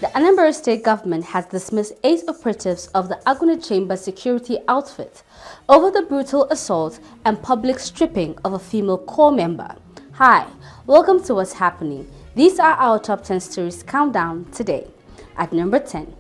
The Anambra state government has dismissed 8 operatives of the Aguna Chamber security outfit over the brutal assault and public stripping of a female corps member. Hi, welcome to What's Happening. These are our top 10 stories countdown today. At number 10,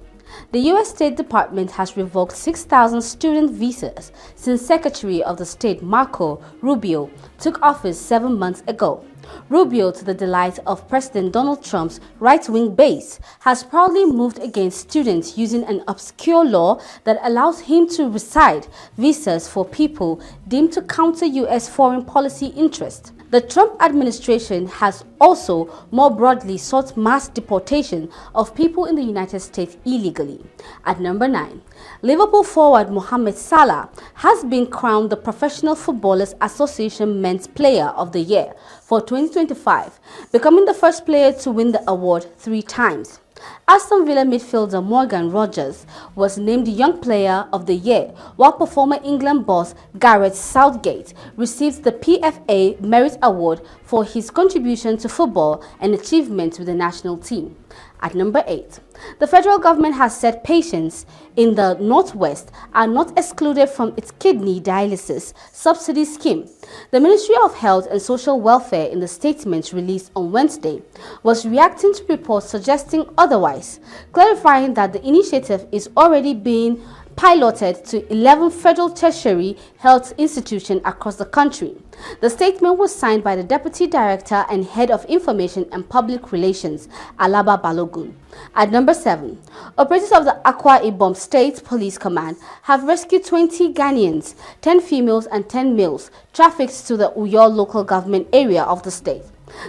the U.S. State Department has revoked 6,000 student visas since Secretary of the State Marco Rubio took office 7 months ago. Rubio, to the delight of President Donald Trump's right-wing base, has proudly moved against students using an obscure law that allows him to rescind visas for people deemed to counter U.S. foreign policy interests. The Trump administration has also more broadly sought mass deportation of people in the United States illegally. At number 9, Liverpool forward Mohamed Salah has been crowned the Professional Footballers Association Men's Player of the Year for 2025, becoming the first player to win the award 3 times. Aston Villa midfielder Morgan Rogers was named Young Player of the Year, while former England boss Gareth Southgate received the PFA Merit Award for his contribution to football and achievements with the national team. At number 8, the federal government has said patients in the Northwest are not excluded from its kidney dialysis subsidy scheme. The Ministry of Health and Social Welfare, in the statement released on Wednesday, was reacting to reports suggesting otherwise, clarifying that the initiative is already being piloted to 11 federal tertiary health institutions across the country. The statement was signed by the Deputy Director and Head of Information and Public Relations, Alaba Balogun. At number 7, operatives of the Akwa Ibom State Police Command have rescued 20 Ghanaians, 10 females and 10 males, trafficked to the Uyo local government area of the state.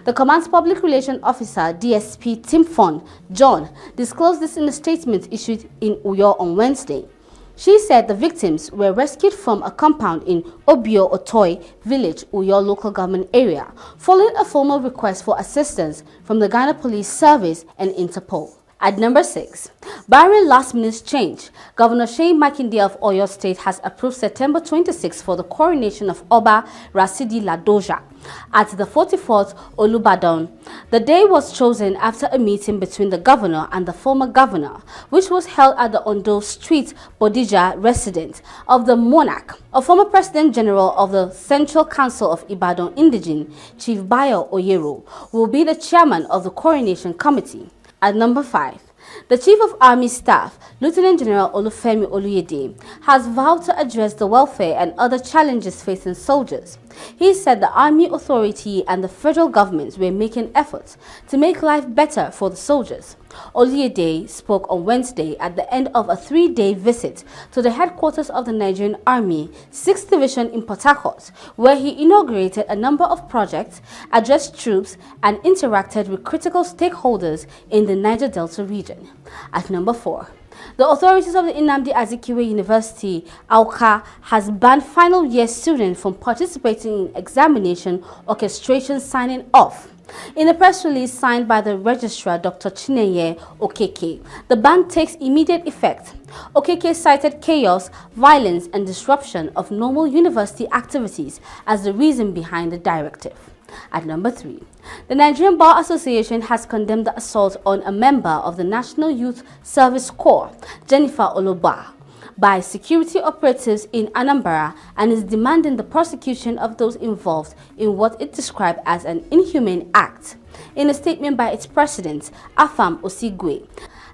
The command's public relations officer, DSP Timfon John, disclosed this in a statement issued in Uyo on Wednesday. She said the victims were rescued from a compound in Obio Otoi village, Uyo local government area, following a formal request for assistance from the Ghana Police Service and Interpol. At number 6, barring last-minute change, Governor Seyi Makinde of Oyo State has approved September 26 for the coronation of Oba Rasidi Ladoja at the 44th Olubadan. The day was chosen after a meeting between the governor and the former governor, which was held at the Ondo Street Bodija residence of the monarch. A former President General of the Central Council of Ibadan Indigene, Chief Bayo Oyero, will be the chairman of the coronation committee. At number 5, the Chief of Army Staff, Lieutenant General Olufemi Oluyede, has vowed to address the welfare and other challenges facing soldiers. He said the Army Authority and the federal government were making efforts to make life better for the soldiers. Oluyede spoke on Wednesday at the end of a 3-day visit to the headquarters of the Nigerian Army 6th Division in Port Harcourt, where he inaugurated a number of projects, addressed troops, and interacted with critical stakeholders in the Niger Delta region. At number 4, the authorities of the Nnamdi Azikiwe University, Awka, has banned final year students from participating in examination orchestration signing off. In a press release signed by the registrar, Dr. Chineye Okeke, the ban takes immediate effect. Okeke cited chaos, violence, and disruption of normal university activities as the reason behind the directive. At number 3, the Nigerian Bar Association has condemned the assault on a member of the National Youth Service Corps, Jennifer Oloba, by security operatives in Anambra, and is demanding the prosecution of those involved in what it described as an inhumane act. In a statement by its president, Afam Osigwe,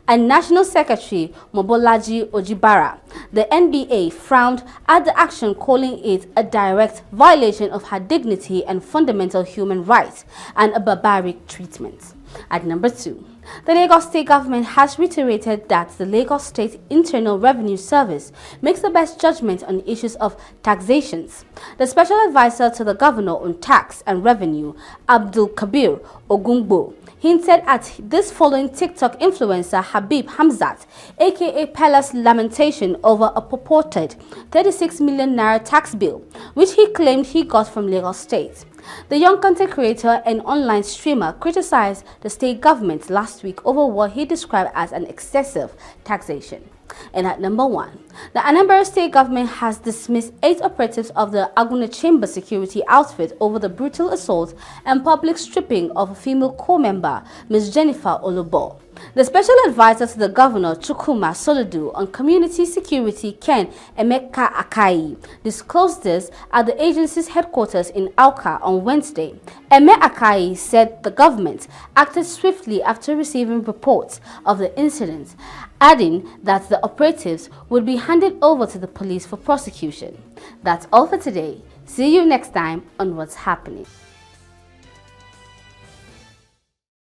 and National Secretary Mobolaji Ojibara, the NBA frowned at the action, calling it a direct violation of her dignity and fundamental human rights and a barbaric treatment. At number 2, the Lagos State government has reiterated that the Lagos State Internal Revenue Service makes the best judgment on issues of taxations. The special advisor to the governor on tax and revenue, Abdul Kabir Ogungbo, hinted at this following TikTok influencer Habib Hamzat, aka Pella's lamentation over a purported 36 million naira tax bill, which he claimed he got from Lagos State. The young content creator and online streamer criticized the state government last week over what he described as an excessive taxation. And at number 1, the Anambra state government has dismissed 8 operatives of the Aguna Chamber security outfit over the brutal assault and public stripping of a female corps member, Ms. Jennifer Olobo. The special advisor to the governor, Chukwuma Soludo, on community security, Ken Emeka Akai, disclosed this at the agency's headquarters in Akwa on Wednesday. Emeka Akai said the government acted swiftly after receiving reports of the incident, adding that the operatives would be handed over to the police for prosecution. That's all for today. See you next time on What's Happening.